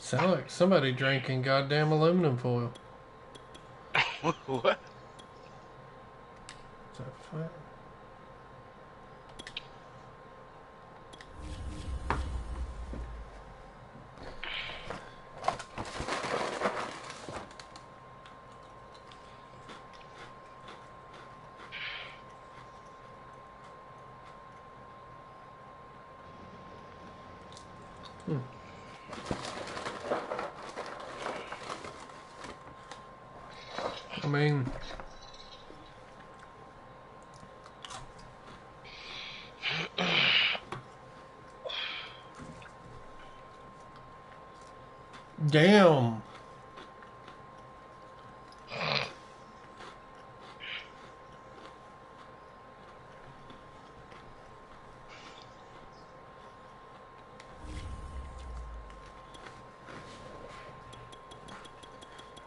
Sound like somebody drinking goddamn aluminum foil. What? Is that flat? I mean, damn.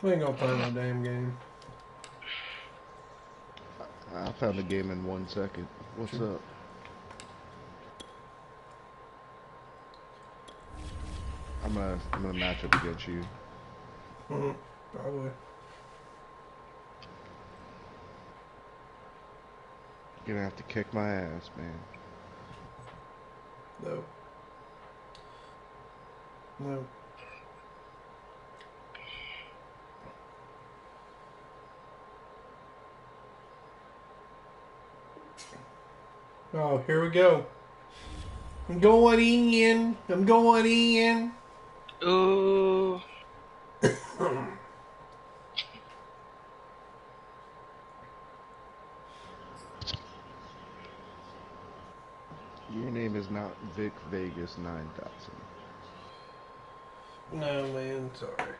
We ain't gonna play no damn game. I found the game in 1 second. What's up? I'm gonna match up against you. Probably. You're gonna have to kick my ass, man. No. No. Oh, here we go. I'm going in. I'm going in. Ooh. Your name is not Vic Vegas 9000. No, man. Sorry.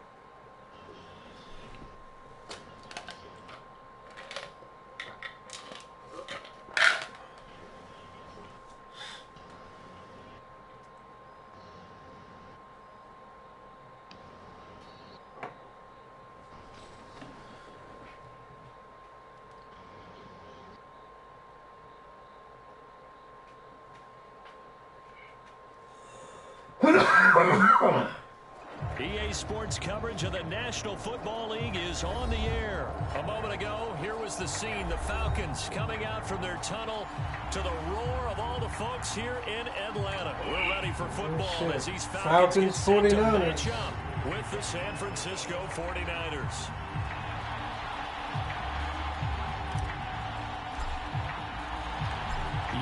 EA Sports coverage of the National Football League is on the air. A moment ago, here was the scene. The Falcons coming out from their tunnel to the roar of all the folks here in Atlanta. We're ready for football as these Falcons get set to match up with the San Francisco 49ers.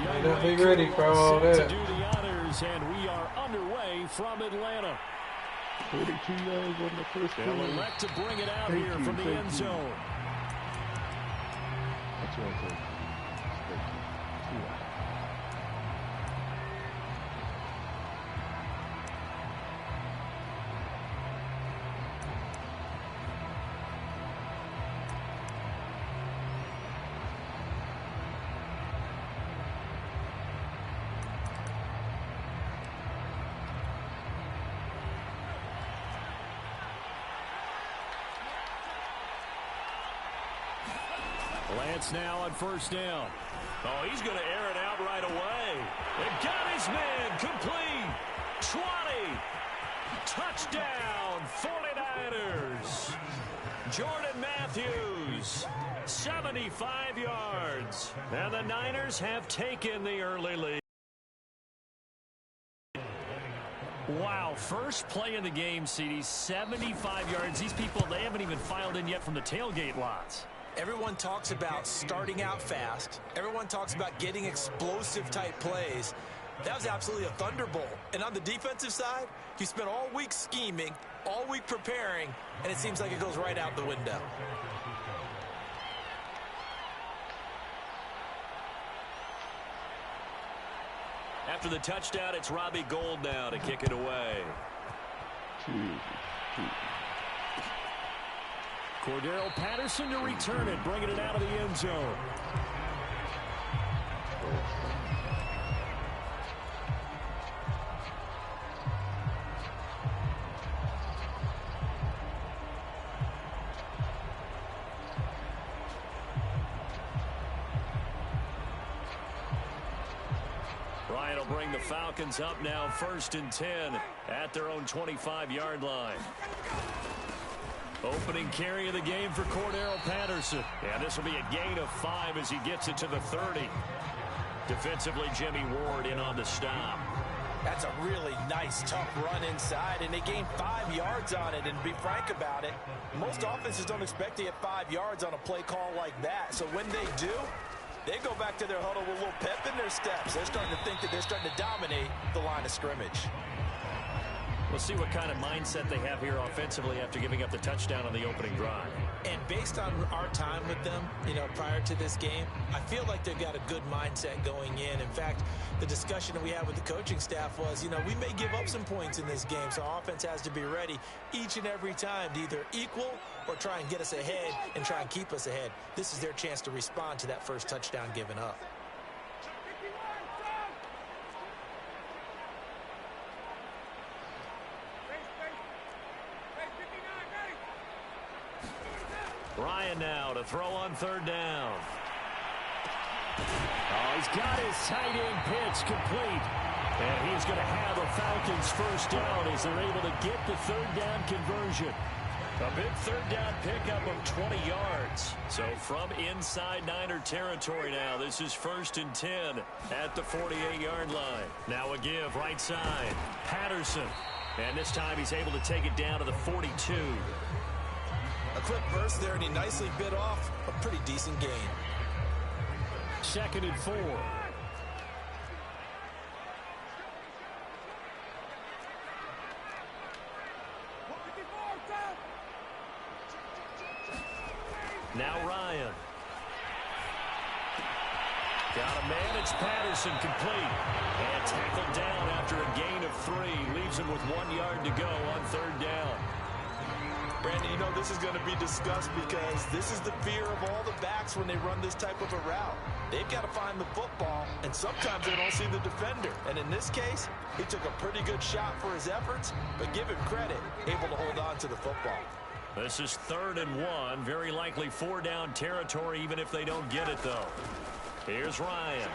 Might not be ready for all that. To do the honors, and we are underway from Atlanta. 42 yards on the first They'll elect to bring it out here from the end zone. That's what I said. Lance now on first down. Oh, he's going to air it out right away. And got his man complete. 20. Touchdown, 49ers. Jordan Matthews, 75 yards. And the Niners have taken the early lead. Wow, first play in the game, CD, 75 yards. These people, they haven't even filed in yet from the tailgate lots. Everyone talks about starting out fast. Everyone talks about getting explosive-type plays. That was absolutely a thunderbolt. And on the defensive side, you spent all week scheming, all week preparing, and it seems like it goes right out the window. After the touchdown, it's Robbie Gould now to kick it away. Cordero Patterson to return it, bringing it out of the end zone. Ryan will bring the Falcons up now 1st and 10 at their own 25-yard line. Opening carry of the game for Cordero Patterson. And this will be a gain of 5 as he gets it to the 30. Defensively, Jimmy Ward in on the stop. That's a really nice, tough run inside, and they gained 5 yards on it. And to be frank about it, most offenses don't expect to get 5 yards on a play call like that. So when they do, they go back to their huddle with a little pep in their steps. They're starting to think that they're starting to dominate the line of scrimmage. We'll see what kind of mindset they have here offensively after giving up the touchdown on the opening drive. And based on our time with them, prior to this game, I feel like they've got a good mindset going in. In fact, the discussion that we had with the coaching staff was, we may give up some points in this game, so our offense has to be ready each and every time to either equal or try and get us ahead and try and keep us ahead. This is their chance to respond to that first touchdown given up. Ryan now to throw on 3rd down. Oh, he's got his tight end pitch complete. And he's going to have the Falcons 1st down as they're able to get the 3rd down conversion. A big 3rd down pickup of 20 yards. So from inside Niner territory now, this is 1st and 10 at the 48-yard line. Now a give right side. Patterson. And this time he's able to take it down to the 42. A quick burst there, and he nicely bit off a pretty decent gain. 2nd and 4. Now Ryan. Got a man. It's Patterson complete. And tackled down after a gain of 3. Leaves him with 1 yard to go on 3rd down. Brandon, this is going to be discussed because this is the fear of all the backs when they run this type of a route. They've got to find the football, and sometimes they don't see the defender. And in this case, he took a pretty good shot for his efforts, but give him credit, able to hold on to the football. This is 3rd and 1. Very likely 4-down territory, even if they don't get it, though. Here's Ryan.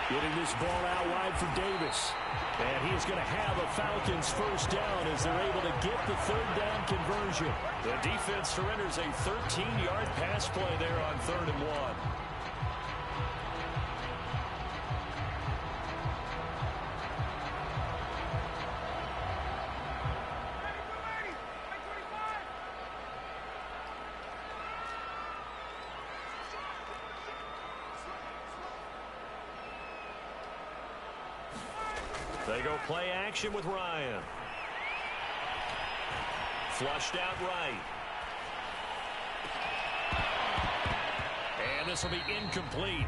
Getting this ball out wide for Davis. And he's going to have the Falcons 1st down as they're able to get the 3rd down conversion. The defense surrenders a 13-yard pass play there on 3rd and 1. They go play action with Ryan. Flushed out right. And this will be incomplete.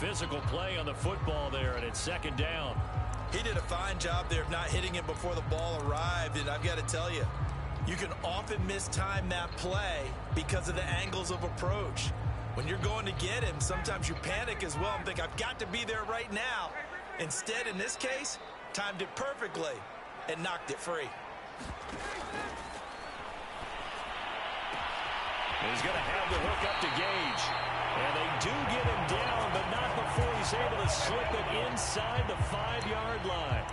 Physical play on the football there, and it's 2nd down. He did a fine job there of not hitting it before the ball arrived, and I've got to tell you, you can often mistime that play because of the angles of approach. When you're going to get him, sometimes you panic as well and think, I've got to be there right now. Instead, in this case, timed it perfectly and knocked it free. He's going to have the hook up to Gage. And they do get him down, but not before he's able to slip it inside the 5-yard line.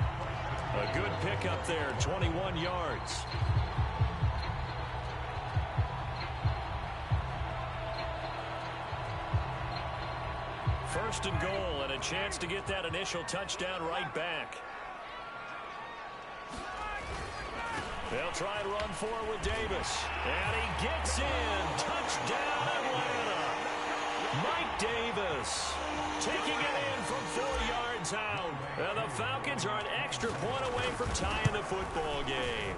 A good pickup there, 21 yards. First and goal, and a chance to get that initial touchdown right back. They'll try and run forward with Davis. And he gets in. Touchdown, Atlanta. Mike Davis taking it in from 4 yards out. And the Falcons are an extra point away from tying the football game.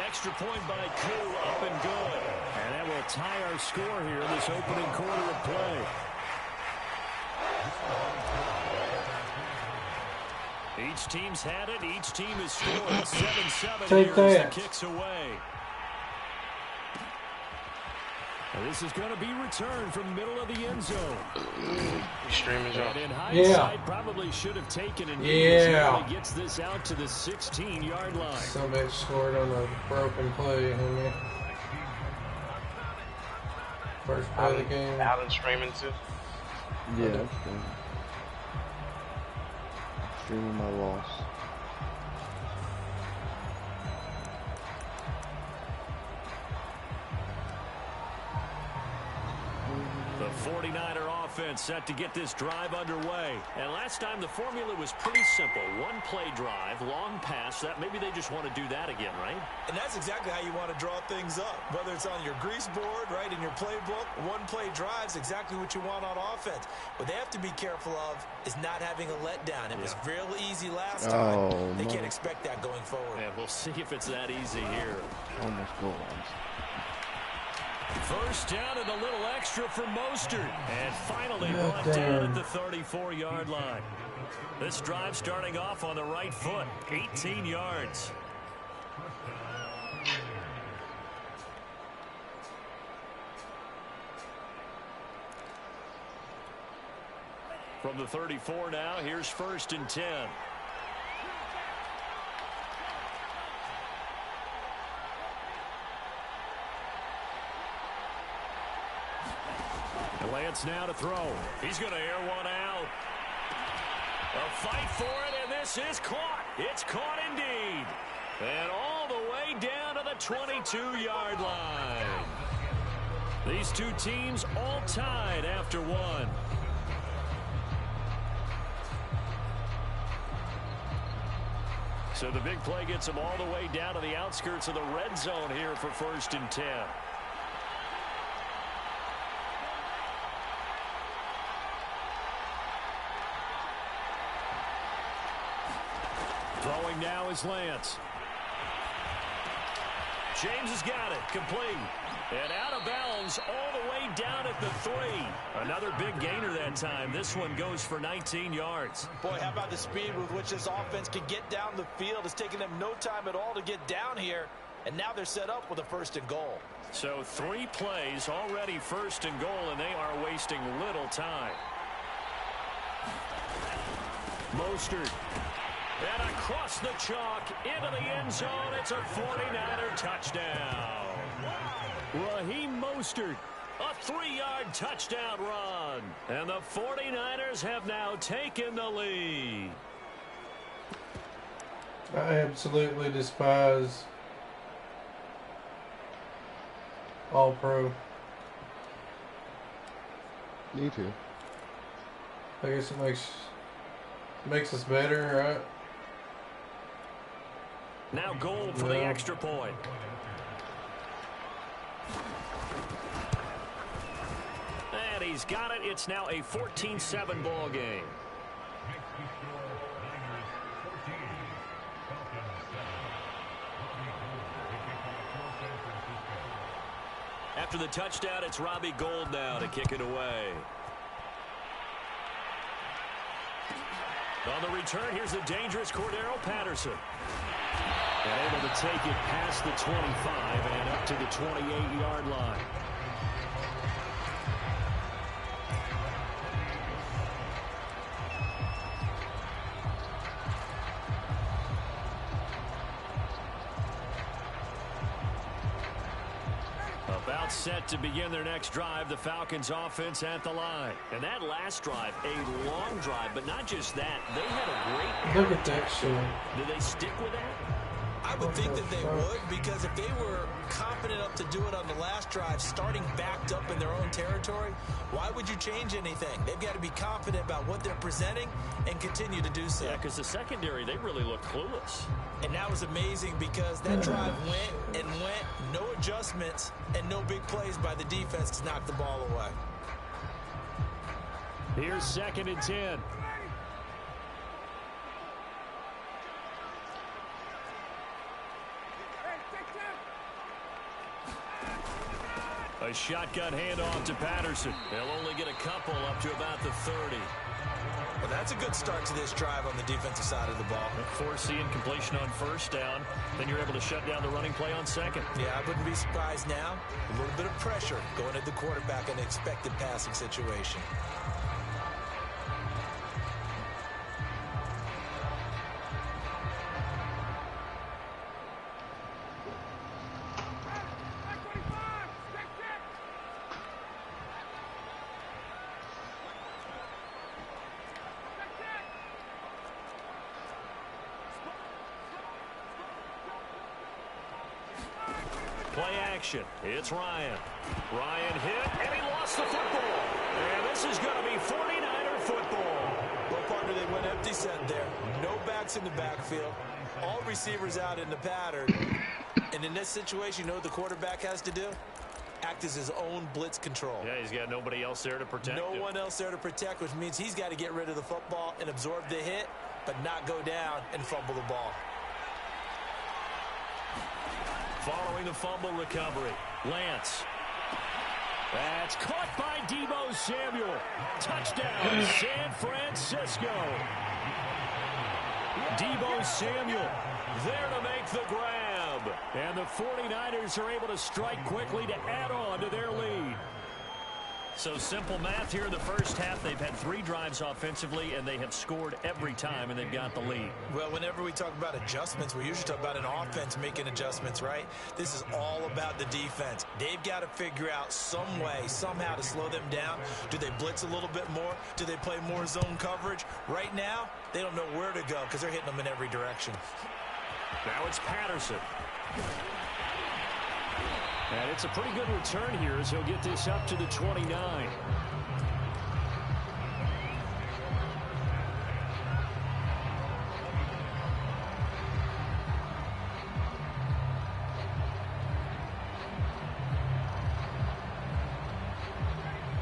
Extra point by Koo, up and good. And that will tie our score here in this opening quarter of play. Each team's had it. Each team has scored 7-7 Take here that. as the kick's away. And this is going to be returned from the middle of the end zone. Streaming And off. in hindsight, Yeah. probably should have taken it. Yeah. He gets this out to the 16-yard line. Some bitch scored on a broken play. First play of the game. Alan streaming too. Yeah. Streaming my loss. The 49er offense set to get this drive underway. And last time the formula was pretty simple. One play drive, long pass. That maybe they just want to do that again, right? And that's exactly how you want to draw things up. Whether it's on your grease board, right, in your playbook, one play drive's exactly what you want on offense. What they have to be careful of is not having a letdown. It was real easy last time. They can't expect that going forward. And we'll see if it's that easy here. Almost goal lines. First down and a little extra for Mostert. And finally brought down at the 34-yard line. This drive starting off on the right foot. 18 yards. From the 34 now, here's 1st and 10. Lance now to throw. He's going to air one out. A fight for it, and this is caught. It's caught indeed. And all the way down to the 22-yard line. These two teams all tied after one. So the big play gets them all the way down to the outskirts of the red zone here for 1st and 10. Throwing now is Lance. James has got it. Complete. And out of bounds all the way down at the 3. Another big gainer that time. This one goes for 19 yards. Boy, how about the speed with which this offense can get down the field? It's taken them no time at all to get down here. And now they're set up with a 1st and goal. So 3 plays already 1st and goal, and they are wasting little time. Mostert. And across the chalk into the end zone. It's a 49er touchdown. Raheem Mostert, a 3-yard touchdown run. And the 49ers have now taken the lead. I absolutely despise All-Pro. Me too. I guess it makes us better, right? Now goal for the extra point. And he's got it. It's now a 14-7 ball game. After the touchdown, it's Robbie Gould now to kick it away. On the return, here's the dangerous Cordero Patterson. And able to take it past the 25 and up to the 28-yard line. About set to begin their next drive, the Falcons offense at the line. And that last drive, a long drive, but not just that. They had a great... Look at that shit. Do they stick with that? I would think that they would, because if they were confident enough to do it on the last drive, starting backed up in their own territory, why would you change anything? They've got to be confident about what they're presenting and continue to do so. Yeah, because the secondary, they really looked clueless. And that was amazing because that drive went and went, no adjustments, and no big plays by the defense to knock the ball away. Here's 2nd and 10. A shotgun handoff to Patterson. They'll only get a couple up to about the 30. Well, that's a good start to this drive on the defensive side of the ball. Forcing completion on 1st down. Then you're able to shut down the running play on 2nd. Yeah, I wouldn't be surprised now. A little bit of pressure going at the quarterback in an expected passing situation. Play action. It's Ryan. Ryan hit, and he lost the football. And this is going to be 49er football. Well, partner, they went empty set there. No backs in the backfield. All receivers out in the pattern. And in this situation, you know what the quarterback has to do? Act as his own blitz control. Yeah, he's got nobody else there to protect him. No one else there to protect, which means he's got to get rid of the football and absorb the hit, but not go down and fumble the ball. Following the fumble recovery, Lance. That's caught by Deebo Samuel. Touchdown, San Francisco. Deebo Samuel there to make the grab. And the 49ers are able to strike quickly to add on to their lead. So simple math here in the first half. They've had 3 drives offensively, and they have scored every time, and they've got the lead. Well, whenever we talk about adjustments, we usually talk about an offense making adjustments, right? This is all about the defense. They've got to figure out some way, somehow to slow them down. Do they blitz a little bit more? Do they play more zone coverage? Right now, they don't know where to go because they're hitting them in every direction. Now it's Patterson. And it's a pretty good return here as he'll get this up to the 29.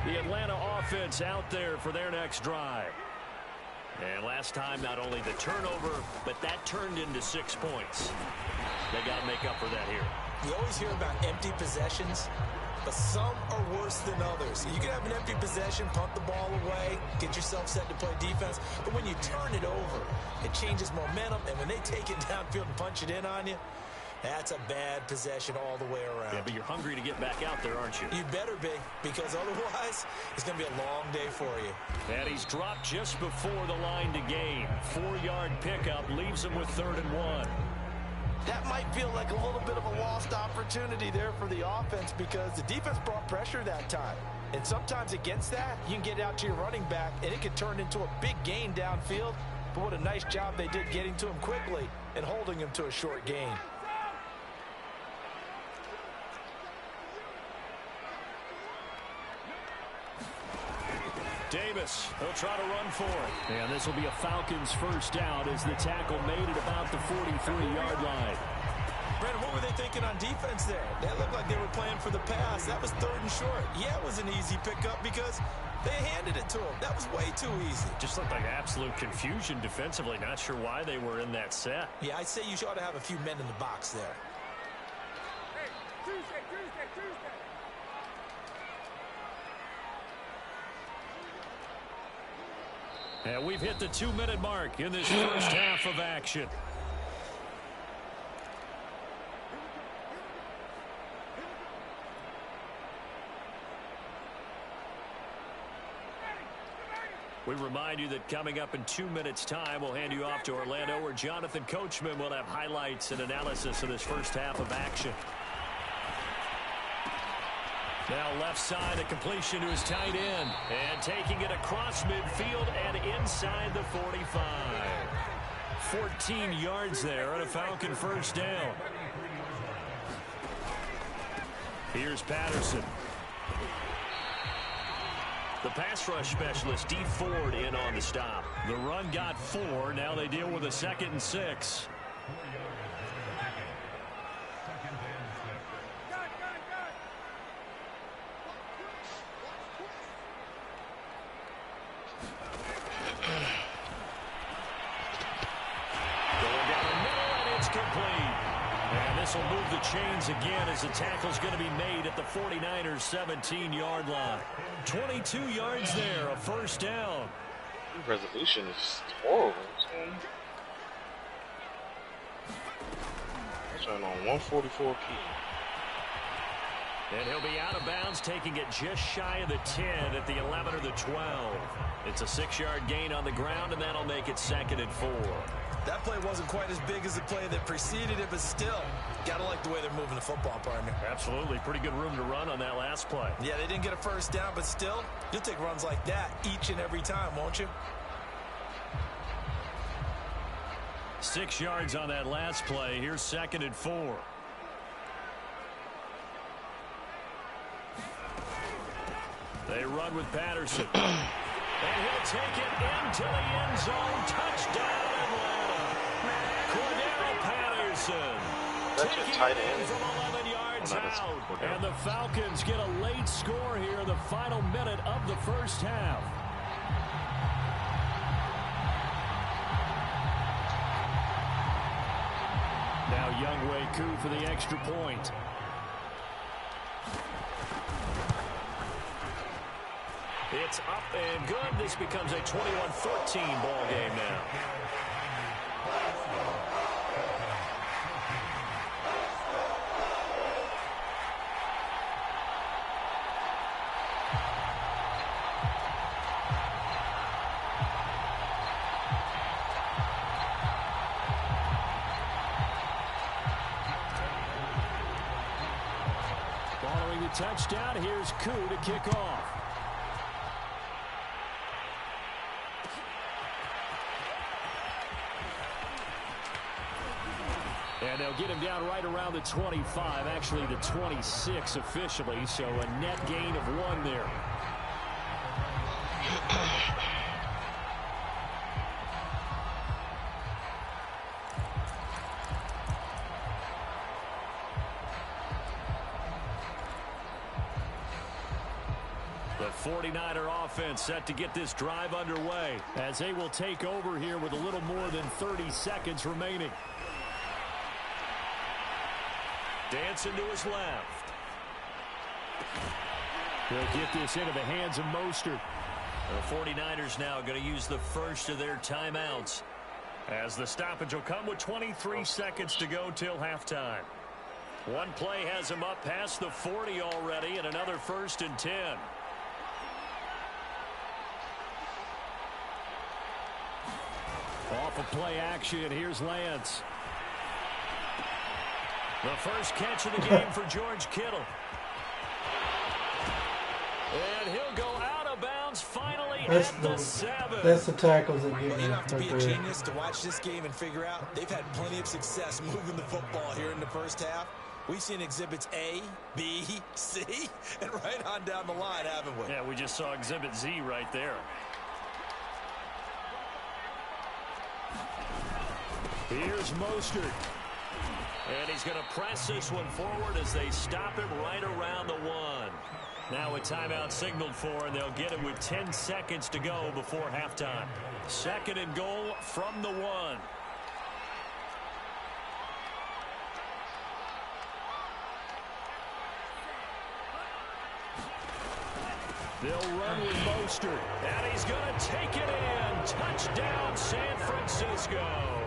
The Atlanta offense out there for their next drive. And last time, not only the turnover, but that turned into 6 points. They got to make up for that here. You always hear about empty possessions, but some are worse than others. You can have an empty possession, punt the ball away, get yourself set to play defense, but when you turn it over, it changes momentum, and when they take it downfield and punch it in on you, that's a bad possession all the way around. Yeah, but you're hungry to get back out there, aren't you? You better be, because otherwise, it's going to be a long day for you. And he's dropped just before the line to gain. 4-yard pickup leaves him with 3rd and 1. That might feel like a little bit of a lost opportunity there for the offense because the defense brought pressure that time. And sometimes against that, you can get out to your running back, and it can turn into a big gain downfield. But what a nice job they did getting to him quickly and holding him to a short gain. Davis, he'll try to run for it. And this will be a Falcons first down as the tackle made at about the 43-yard line. Brandon, what were they thinking on defense there? That looked like they were playing for the pass. That was 3rd and short. Yeah, it was an easy pickup because they handed it to him. That was way too easy. Just looked like absolute confusion defensively. Not sure why they were in that set. Yeah, I'd say you ought to have a few men in the box there. And we've hit the 2-minute mark in this first half of action. We remind you that coming up in 2 minutes' time, we'll hand you off to Orlando, where Jonathan Coachman will have highlights and analysis of this first half of action. Now left side, a completion to his tight end. And taking it across midfield and inside the 45. 14 yards there and a Falcon first down. Here's Patterson. The pass rush specialist, D. Ford, in on the stop. The run got 4. Now they deal with a 2nd and 6. Will move the chains again as the tackle's going to be made at the 49ers 17-yard line. 22 yards there, a first down. Resolution is horrible. It's on 144p. And he'll be out of bounds, taking it just shy of the 10 at the 11 or the 12. It's a 6-yard gain on the ground, and that'll make it 2nd and 4. That play wasn't quite as big as the play that preceded it, but still, got to like the way they're moving the football, partner. Absolutely. Pretty good room to run on that last play. Yeah, they didn't get a first down, but still, you'll take runs like that each and every time, won't you? 6 yards on that last play. Here's 2nd and 4. They run with Patterson. And he'll take it into the end zone. Touchdown, Atlanta. Cordell Patterson. That's your tight Taking end. it from 11 yards Oh, no, that's out. Cordell. And the Falcons get a late score here in the final minute of the first half. Now Younghoe Koo for the extra point. It's up and good. This becomes a 21-14 ball game now. Following the touchdown, here's Koo to kick off. And they'll get him down right around the 25, actually the 26 officially, so a net gain of 1 there. The 49er offense set to get this drive underway as they will take over here with a little more than 30 seconds remaining. Dancing to his left. He'll get this into the hands of Mostert. The 49ers now going to use the first of their timeouts as the stoppage will come with 23 seconds to go till halftime. One play has him up past the 40 already, and another 1st and 10. Off of play action, here's Lance. The first catch of the game for George Kittle. And he'll go out of bounds finally at the 7. That's the tackles that get You me. don't have to be a genius to watch this game and figure out they've had plenty of success moving the football here in the first half. We've seen exhibits A, B, C, and right on down the line, haven't we? Yeah, we just saw exhibit Z right there. Here's Mostert. And he's going to press this one forward as they stop him right around the 1. Now a timeout signaled for, and they'll get it with 10 seconds to go before halftime. 2nd and goal from the 1. They'll run with Mostert, and he's going to take it in. Touchdown, San Francisco.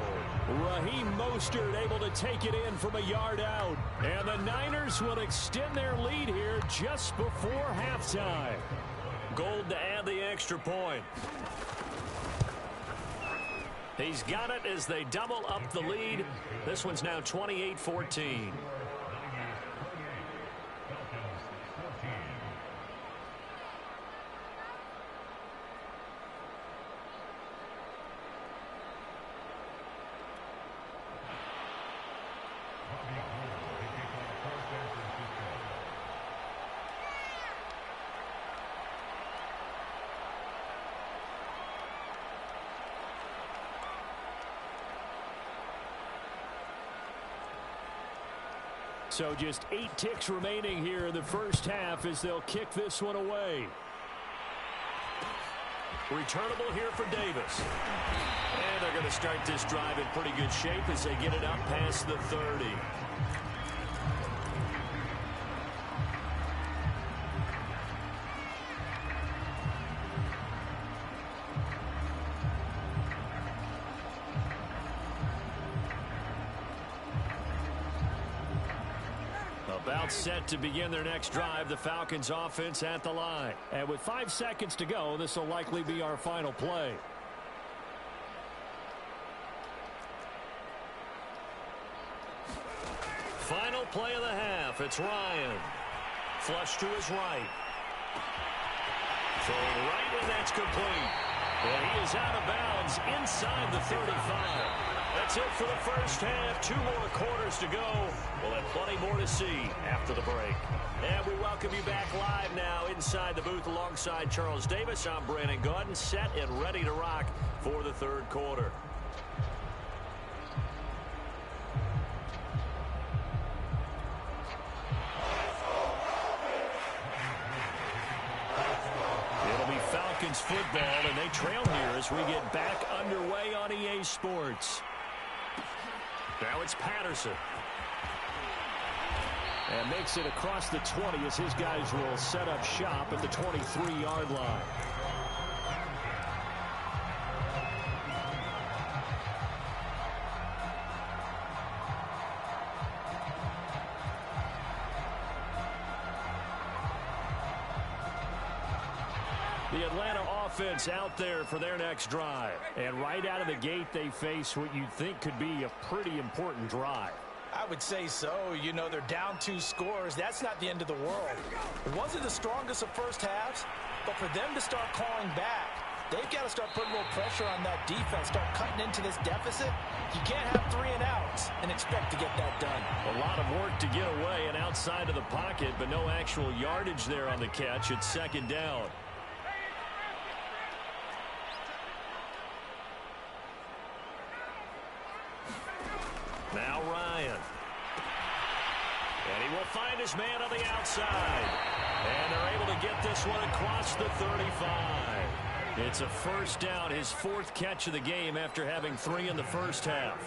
Raheem Mostert able to take it in from a yard out. And the Niners will extend their lead here just before halftime. Gold to add the extra point. He's got it as they double up the lead. This one's now 28-14. So just 8 ticks remaining here in the first half as they'll kick this one away. Returnable here for Davis. And they're going to start this drive in pretty good shape as they get it up past the 30. About set to begin their next drive, the Falcons offense at the line. And with 5 seconds to go, this will likely be our final play. Final play of the half. It's Ryan. Flush to his right. Throwing right, and that's complete. And he is out of bounds inside the 35. That's it for the first half. 2 more quarters to go. We'll have plenty more to see after the break. And we welcome you back live now inside the booth alongside Charles Davis. I'm Brandon Gaudin, set and ready to rock for the third quarter. It'll be Falcons football, and they trail here as we get back underway on EA Sports. Now it's Patterson. And makes it across the 20 as his guys will set up shop at the 23-yard line. The Atlanta offense out there for their next drive. And right out of the gate, they face what you'd think could be a pretty important drive. I would say so. You know, they're down 2 scores. That's not the end of the world. It wasn't the strongest of first halves, but for them to start calling back, they've got to start putting a little pressure on that defense, start cutting into this deficit. You can't have 3 and outs and expect to get that done. A lot of work to get away and outside of the pocket, but no actual yardage there on the catch. It's second down. Now Ryan. And he will find his man on the outside. And they're able to get this one across the 35. It's a first down, his 4th catch of the game after having 3 in the first half.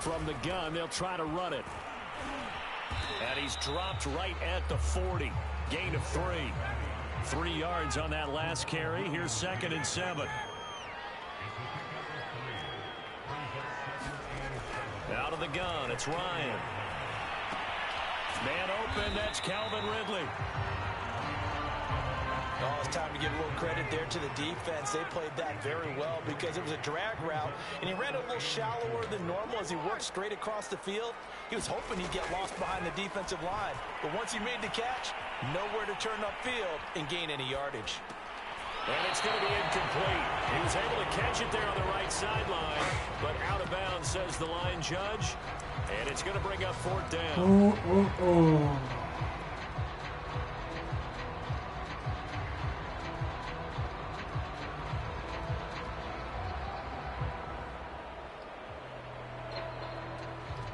From the gun, they'll try to run it. And he's dropped right at the 40. Gain of 3. 3 yards on that last carry. Here's 2nd and 7. Out of the gun, it's Ryan. Man open, that's Calvin Ridley. Oh, it's time to give a little credit there to the defense. They played that very well because it was a drag route, and he ran a little shallower than normal as he worked straight across the field. He was hoping he'd get lost behind the defensive line, but once he made the catch, nowhere to turn upfield and gain any yardage. And it's going to be incomplete. He was able to catch it there on the right sideline, but out of bounds, says the line judge. And it's going to bring up 4th down.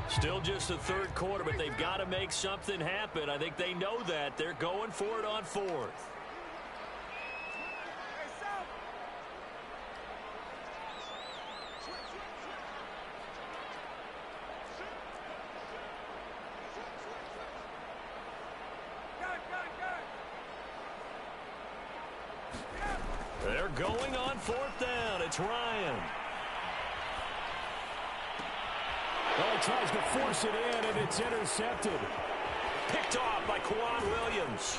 Still just the third quarter, but they've got to make something happen. I think they know that. They're going for it on 4th. They're going on 4th down. It's Ryan. Oh, he tries to force it in, and it's intercepted. Picked off by Quan Williams.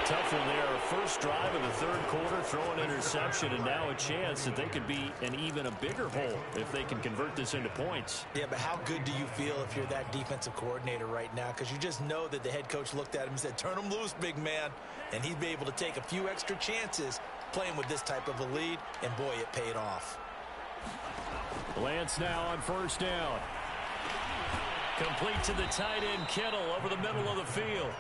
Tough one there. First drive of the third quarter, throw an interception, and now a chance that they could be in even a bigger hole if they can convert this into points. Yeah, but how good do you feel if you're that defensive coordinator right now? Because you just know that the head coach looked at him and said, turn him loose, big man. And he'd be able to take a few extra chances playing with this type of a lead, and boy, it paid off. Lance now on first down. Complete to the tight end, Kittle, over the middle of the field.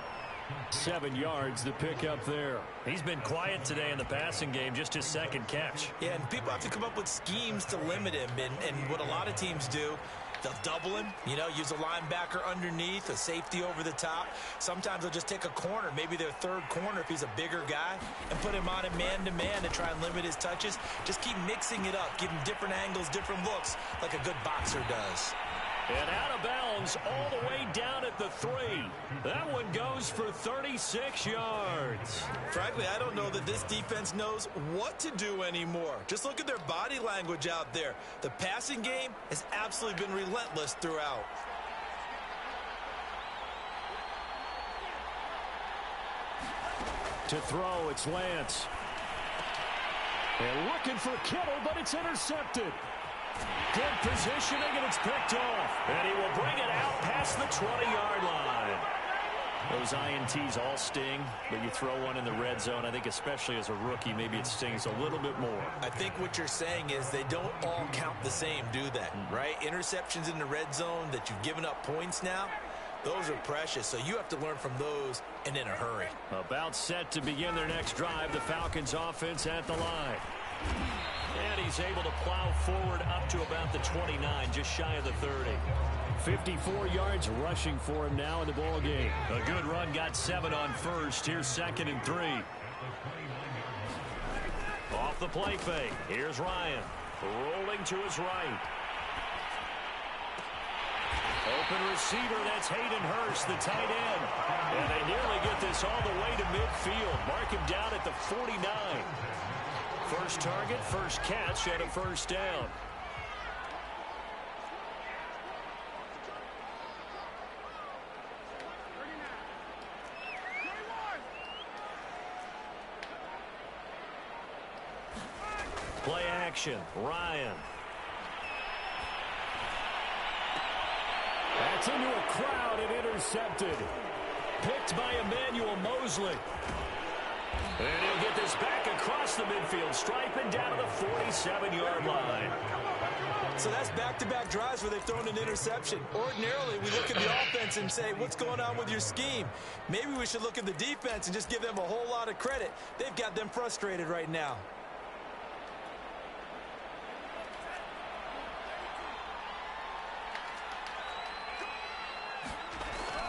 7 yards to pick up there. He's been quiet today in the passing game, just his 2nd catch. Yeah, and people have to come up with schemes to limit him, and what a lot of teams do, they'll double him, you know, use a linebacker underneath, a safety over the top. Sometimes they'll just take a corner, maybe their 3rd corner if he's a bigger guy, and put him on a man-to-man to try and limit his touches. Just keep mixing it up, give him different angles, different looks, like a good boxer does. And out of bounds all the way down at the 3. That one goes for 36 yards. Frankly, I don't know that this defense knows what to do anymore. Just look at their body language out there. The passing game has absolutely been relentless throughout. To throw, it's Lance. And looking for Kittle, but it's intercepted. Good positioning, and it's picked off. And he will bring it out past the 20-yard line. Those INTs all sting, but you throw one in the red zone, I think especially as a rookie, maybe it stings a little bit more. I think what you're saying is they don't all count the same, do they? Right? Interceptions in the red zone that you've given up points now, those are precious, so you have to learn from those and in a hurry. About set to begin their next drive, the Falcons offense at the line. And he's able to plow forward up to about the 29, just shy of the 30. 54 yards rushing for him now in the ball game. A good run, got 7 on first. Here's 2nd and 3. Off the play fake. Here's Ryan. Rolling to his right. Open receiver, that's Hayden Hurst, the tight end. And they nearly get this all the way to midfield. Mark him down at the 49. First target, first catch, and a first down. Play action, Ryan. That's into a crowd and intercepted. Picked by Emmanuel Mosley. And he'll get this back across the midfield stripe and down to the 47-yard line. So that's back-to-back drives where they've thrown an interception. Ordinarily, we look at the offense and say, what's going on with your scheme? Maybe we should look at the defense and just give them a whole lot of credit. They've got them frustrated right now.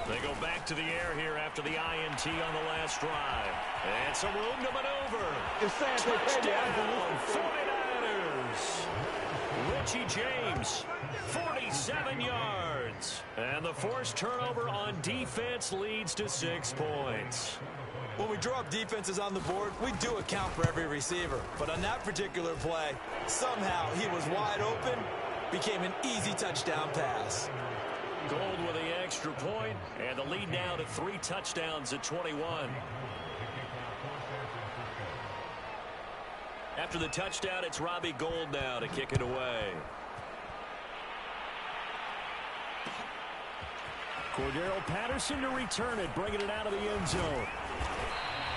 They go back to the air here after the INT on the last drive. And some room to maneuver. Touchdown, 49ers. Richie James, 47 yards. And the forced turnover on defense leads to 6 points. When we draw up defenses on the board, we do account for every receiver. But on that particular play, somehow he was wide open, became an easy touchdown pass. Gold with the extra point, and the lead now to 3 touchdowns at 21. After the touchdown, it's Robbie Gould now to kick it away. Cordero Patterson to return it, bringing it out of the end zone.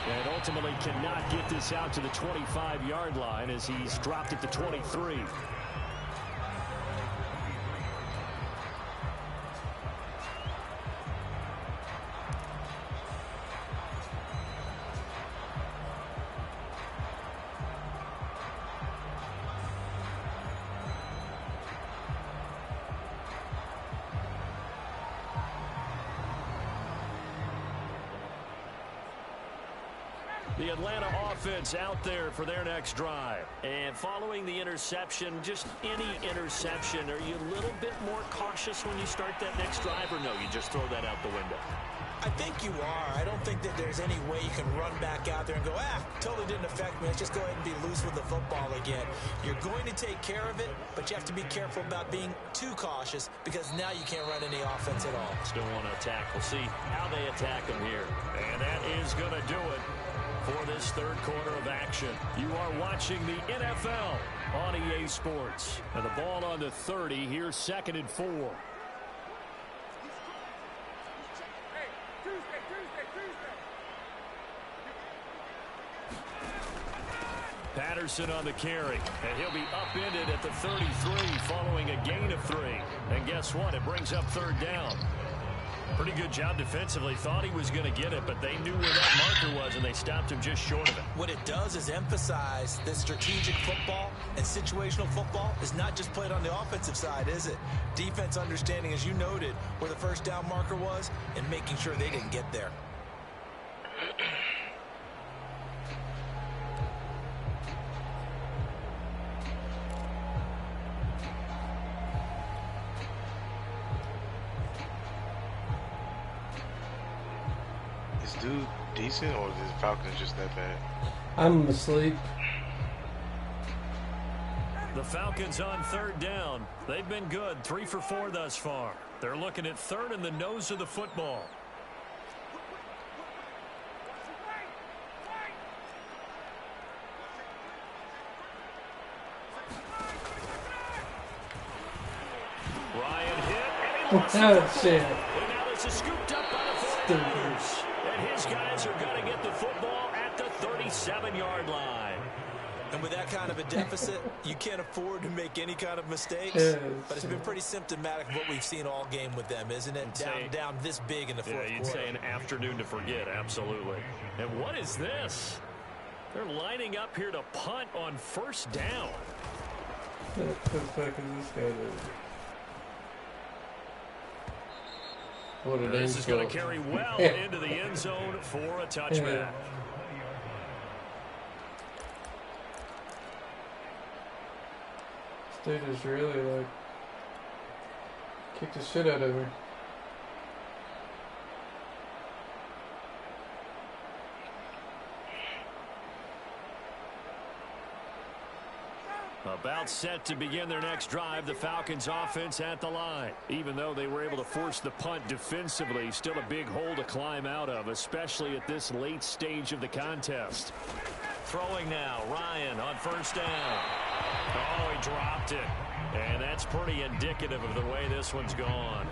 And ultimately cannot get this out to the 25-yard line as he's dropped at the 23. The Atlanta offense out there for their next drive. And following the interception, just any interception, are you a little bit more cautious when you start that next drive, or no, you just throw that out the window? I think you are. I don't think that there's any way you can run back out there and go, totally didn't affect me. Let's just go ahead and be loose with the football again. You're going to take care of it, but you have to be careful about being too cautious because now you can't run any offense at all. Still want to attack. We'll see how they attack them here. And that is going to do it for this third quarter of action. You are watching the NFL on EA Sports. And the ball on the 30. Here's 2nd and 4. Patterson on the carry, and he'll be upended at the 33 following a gain of 3. And guess what? It brings up 3rd down. Pretty good job defensively. Thought he was going to get it, but they knew where that marker was, and they stopped him just short of it. What it does is emphasize that strategic football and situational football is not just played on the offensive side, is it? Defense understanding, as you noted, where the first down marker was and making sure they didn't get there. Dude decent, or is the Falcons just that bad? I'm asleep. The Falcons on 3rd down. They've been good, 3 for 4 thus far. They're looking at 3rd in the nose of the football. Ryan hit, and he lost it. Shit. And now this is scooped up by the And his guys are going to get the football at the 37-yard line. And with that kind of a deficit, you can't afford to make any kind of mistakes. But it's been pretty symptomatic of what we've seen all game with them, isn't it? Down this big in the fourth quarter. You'd say an afternoon to forget, absolutely. And what is this? They're lining up here to punt on first down. What the fuck is this guy doing? What an This is going to carry well into the end zone for a touchback. This dude is really like kicked the shit out of her. About set to begin their next drive, the Falcons offense at the line. Even though they were able to force the punt defensively, still a big hole to climb out of, especially at this late stage of the contest. Throwing now, Ryan on first down. Oh, he dropped it. And that's pretty indicative of the way this one's gone.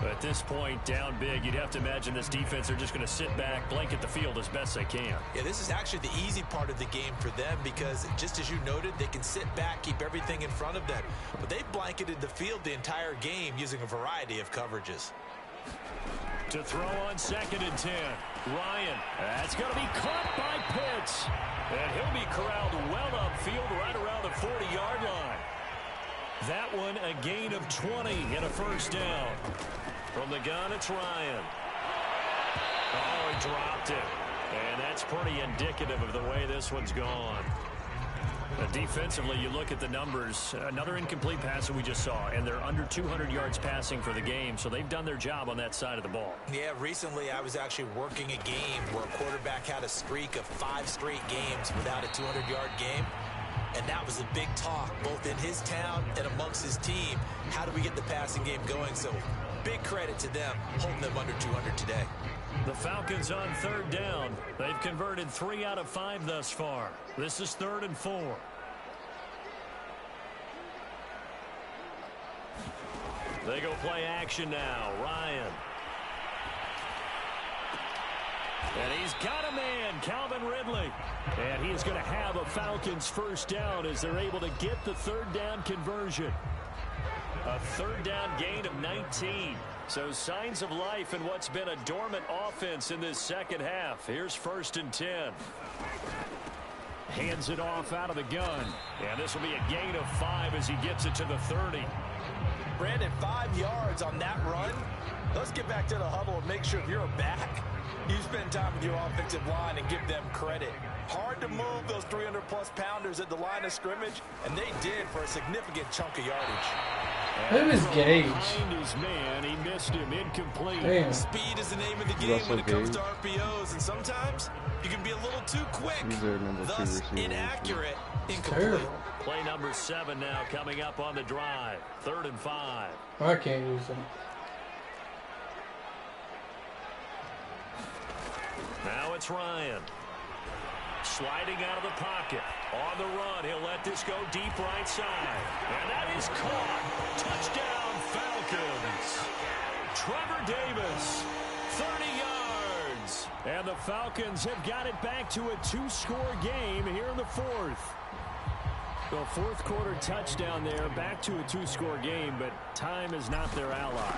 At this point, down big, you'd have to imagine this defense are just going to sit back, blanket the field as best they can. Yeah, this is actually the easy part of the game for them because, just as you noted, they can sit back, keep everything in front of them. But they've blanketed the field the entire game using a variety of coverages. To throw on 2nd and 10. Ryan, that's going to be caught by Pitts. And he'll be corralled well upfield right around the 40-yard line. That one a gain of 20 and a first down. From the gun, it's Ryan. Oh, he dropped it. And that's pretty indicative of the way this one's gone. Defensively, you look at the numbers. Another incomplete pass that we just saw, and they're under 200 yards passing for the game, so they've done their job on that side of the ball. Yeah, recently I was actually working a game where a quarterback had a streak of 5 straight games without a 200-yard game. And that was a big talk, both in his town and amongst his team. How do we get the passing game going? So big credit to them, holding them under 200 today. The Falcons on 3rd down. They've converted 3 out of 5 thus far. This is 3rd and 4. They go play action now. Ryan. And he's got a man, Calvin Ridley. And he is going to have a Falcons first down as they're able to get the 3rd down conversion. A 3rd down gain of 19. So signs of life in what's been a dormant offense in this second half. Here's 1st and 10. Hands it off out of the gun. And this will be a gain of 5 as he gets it to the 30. Brandon, 5 yards on that run. Let's get back to the huddle and make sure if you're a back, you spend time with your offensive line and give them credit. Hard to move those 300-plus pounders at the line of scrimmage, and they did for a significant chunk of yardage. That was Gage. Behind his man, he missed him, incomplete. Damn. Speed is the name of the game Russell when it comes Gage. to RPOs, and sometimes you can be a little too quick, He's their number 2 thus receiver. inaccurate, incomplete. Terrible. Play number 7 now coming up on the drive. 3rd and 5. I can't use them. Now it's Ryan. Sliding out of the pocket. On the run, he'll let this go deep right side. And that is caught. Touchdown, Falcons. Trevor Davis, 30 yards. And the Falcons have got it back to a 2-score game here in the 4th. The 4th quarter touchdown there, back to a 2-score game, but time is not their ally.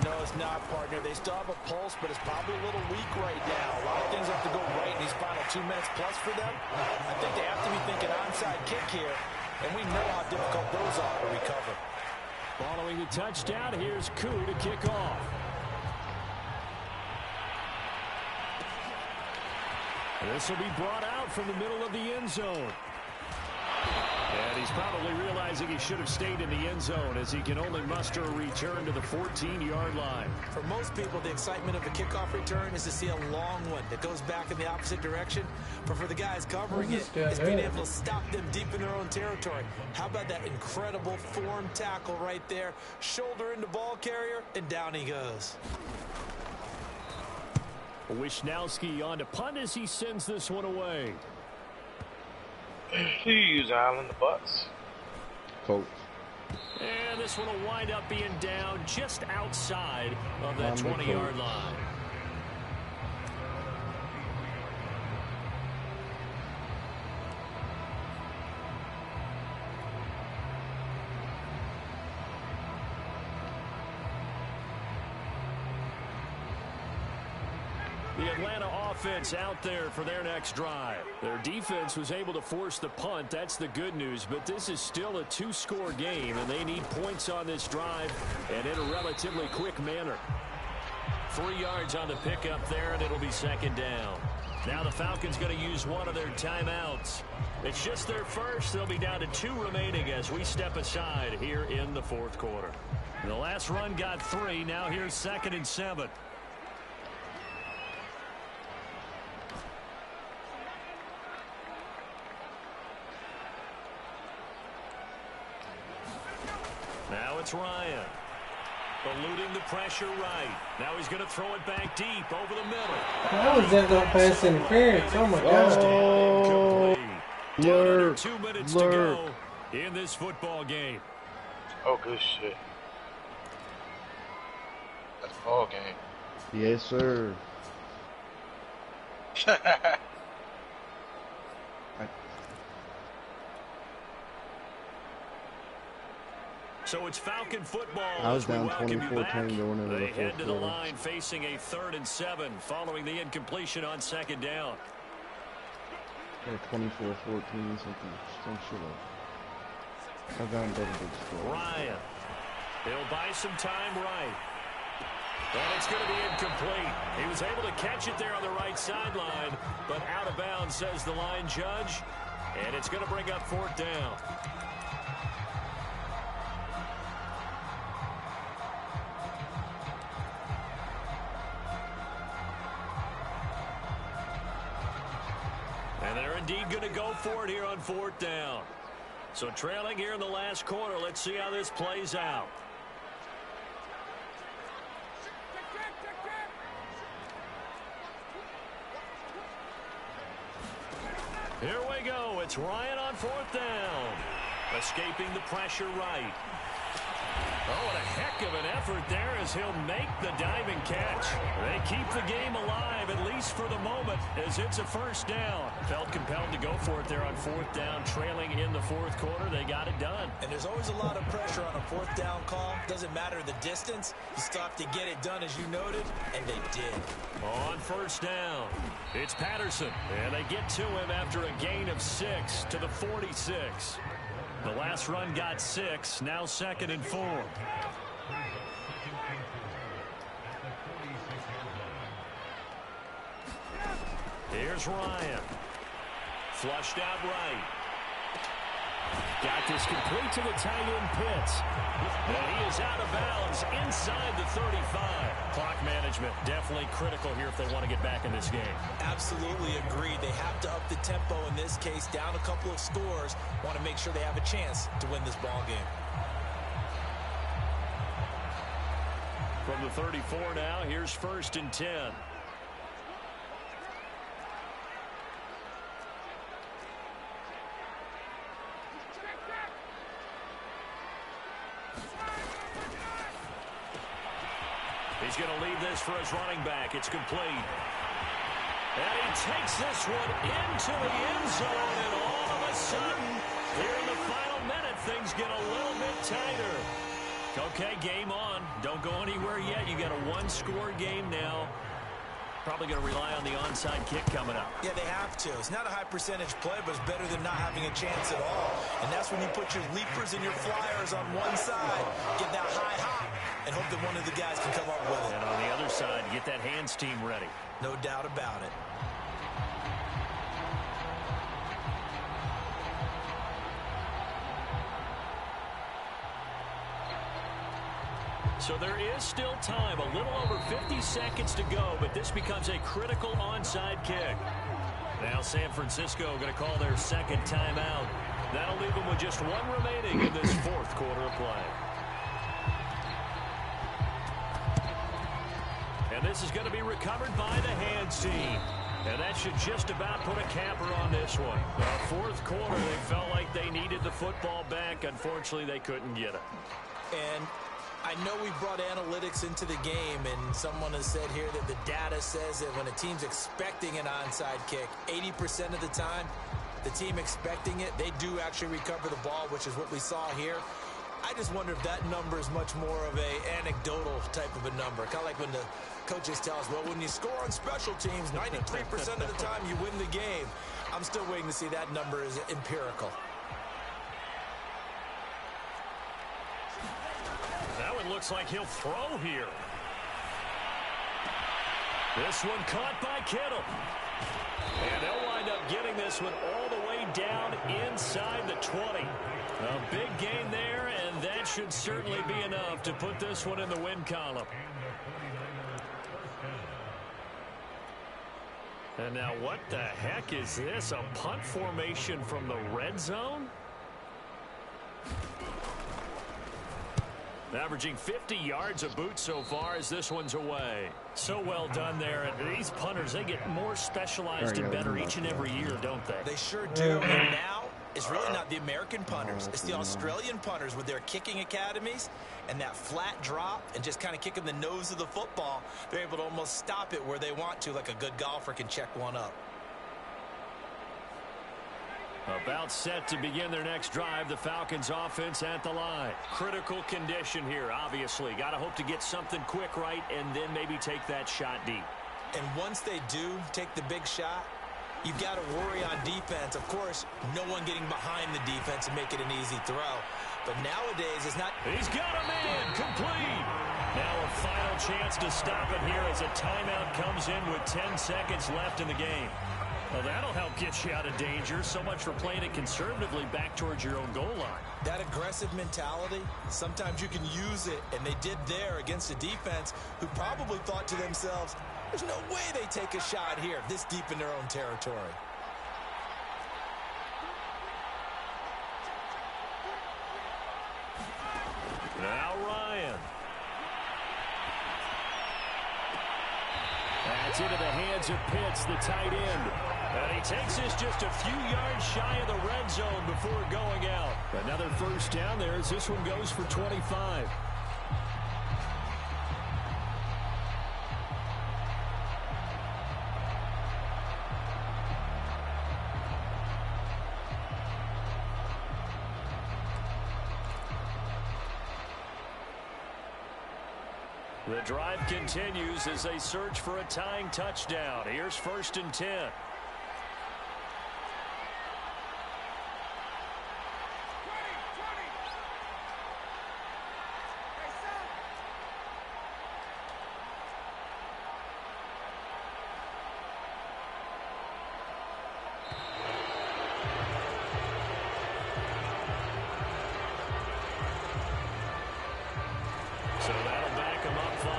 No, it's not, partner. They still have a pulse, but it's probably a little weak right now. A lot of things have to go right in these final 2 minutes plus for them. I think they have to be thinking onside kick here, and we know how difficult those are to recover. Following the touchdown, here's Koo to kick off. This will be brought out from the middle of the end zone. And he's probably realizing he should have stayed in the end zone as he can only muster a return to the 14-yard line. For most people, the excitement of a kickoff return is to see a long one that goes back in the opposite direction. But for the guys covering it, it's being able to stop them deep in their own territory. How about that incredible form tackle right there? Shoulder into ball carrier, and down he goes. Wisnowski on to punt as he sends this one away. Please, Island, the butts. Coach. And this one will wind up being down just outside of that 20-yard line. The Atlanta offense out there for their next drive. Their defense was able to force the punt. That's the good news. But this is still a two-score game, and they need points on this drive and in a relatively quick manner. 3 yards on the pickup there, and it'll be second down. Now the Falcons going to use one of their timeouts. It's just their first. They'll be down to 2 remaining as we step aside here in the fourth quarter. The last run got 3. Now here's 2nd and 7. Now it's Ryan. Eluding the pressure right. Now he's going to throw it back deep over the middle. How was that no pass interference? Oh my God. Oh, Lurk. 2 minutes to go in this football game. Oh, good shit. That's a ball game. Yes, sir. So it's Falcon football. I was as we down welcome you 24-10 back. going into the They head fourth to the quarter. line facing a 3rd and 7 following the incompletion on 2nd down. Or 24-14, some shit like. I got double big score. Ryan. He'll buy some time right. And it's going to be incomplete. He was able to catch it there on the right sideline, but out of bounds, says the line judge. And it's going to bring up 4th down. And they're indeed going to go for it here on 4th down. So trailing here in the last quarter. Let's see how this plays out. Here we go. It's Ryan on 4th down. Escaping the pressure right. Oh, what a heck of an effort there as he'll make the diving catch. They keep the game alive, at least for the moment, as it's a 1st down. Felt compelled to go for it there on 4th down, trailing in the 4th quarter. They got it done. And there's always a lot of pressure on a 4th down call. Doesn't matter the distance. You still have to get it done, as you noted, and they did. On 1st down, it's Patterson. And they get to him after a gain of 6 to the 46. The last run got 6, now 2nd and 4. Here's Ryan. Flushed out right. Got this complete to the tight end Pitts. And he is out of bounds inside the 35. Clock management definitely critical here if they want to get back in this game. Absolutely agreed. They have to up the tempo in this case, down a couple of scores. Want to make sure they have a chance to win this ball game. From the 34 now, here's 1st and 10. He's going to leave this for his running back. It's complete. And he takes this one into the end zone, and all of a sudden, here in the final minute, things get a little bit tighter. Okay, game on. Don't go anywhere yet. You got a 1-score game now. Probably going to rely on the onside kick coming up. Yeah, they have to. It's not a high percentage play, but it's better than not having a chance at all. And that's when you put your leapers and your flyers on one side, get that high hop, and hope that one of the guys can come up with it. And on the other side, get that hands team ready. No doubt about it. So there is still time, a little over 50 seconds to go, but this becomes a critical onside kick. Now San Francisco going to call their 2nd timeout. That'll leave them with just 1 remaining in this 4th quarter of play. And this is going to be recovered by the hands team. And that should just about put a capper on this one. The 4th quarter, they felt like they needed the football back. Unfortunately, they couldn't get it. And I know we brought analytics into the game, and someone has said here that the data says that when a team's expecting an onside kick, 80% of the time, the team expecting it, they do actually recover the ball, which is what we saw here. I just wonder if that number is much more of a anecdotal type of a number. Kind of like when the coaches tell us, well, when you score on special teams, 93% of the time you win the game. I'm still waiting to see that number is empirical. Now it looks like he'll throw here. This one caught by Kittle. And they'll wind up getting this one all the way down inside the 20. A big gain there, and that should certainly be enough to put this one in the win column. And now what the heck is this? A punt formation from the red zone? Averaging 50 yards a boot so far as this one's away. So well done there. And these punters, they get more specialized and better each and every year, don't they? They sure do. And now it's really not the American punters. It's the Australian punters with their kicking academies and that flat drop and just kind of kicking the nose of the football. They're able to almost stop it where they want to, like a good golfer can check one up. About set to begin their next drive, the Falcons offense at the line. Critical condition here, obviously. Got to hope to get something quick right and then maybe take that shot deep. And once they do take the big shot, you've got to worry on defense. Of course, no one getting behind the defense and make it an easy throw. But nowadays, it's not... He's got a man complete. Now a final chance to stop it here as a timeout comes in with 10 seconds left in the game. Well, that'll help get you out of danger. So much for playing it conservatively back towards your own goal line. That aggressive mentality, sometimes you can use it, and they did there against a defense who probably thought to themselves, there's no way they take a shot here this deep in their own territory. Now Ryan. That's into the hands of Pitts, the tight end. And he takes this just a few yards shy of the red zone before going out. Another first down there as this one goes for 25. The drive continues as they search for a tying touchdown. Here's 1st and 10. So that'll back him up 5.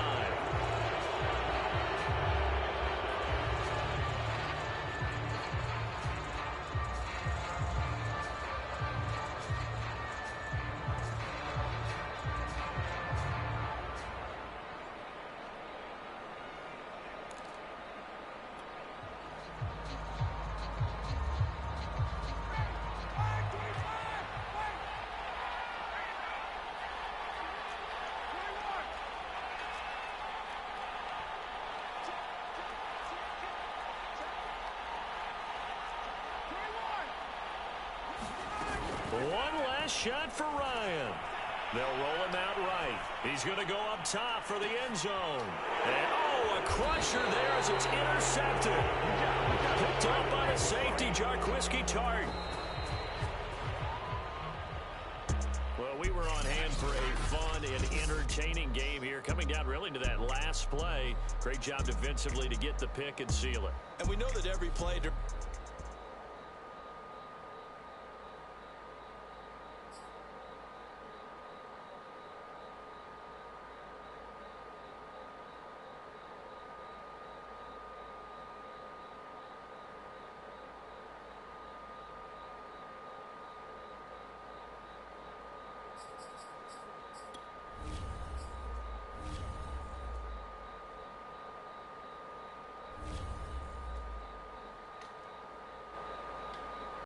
One last shot for Ryan. They'll roll him out right. He's going to go up top for the end zone. And, oh, a crusher there as it's intercepted. Picked up by the safety, Jarquiski Tart. Well, we were on hand for a fun and entertaining game here. Coming down really to that last play. Great job defensively to get the pick and seal it. And we know that every play...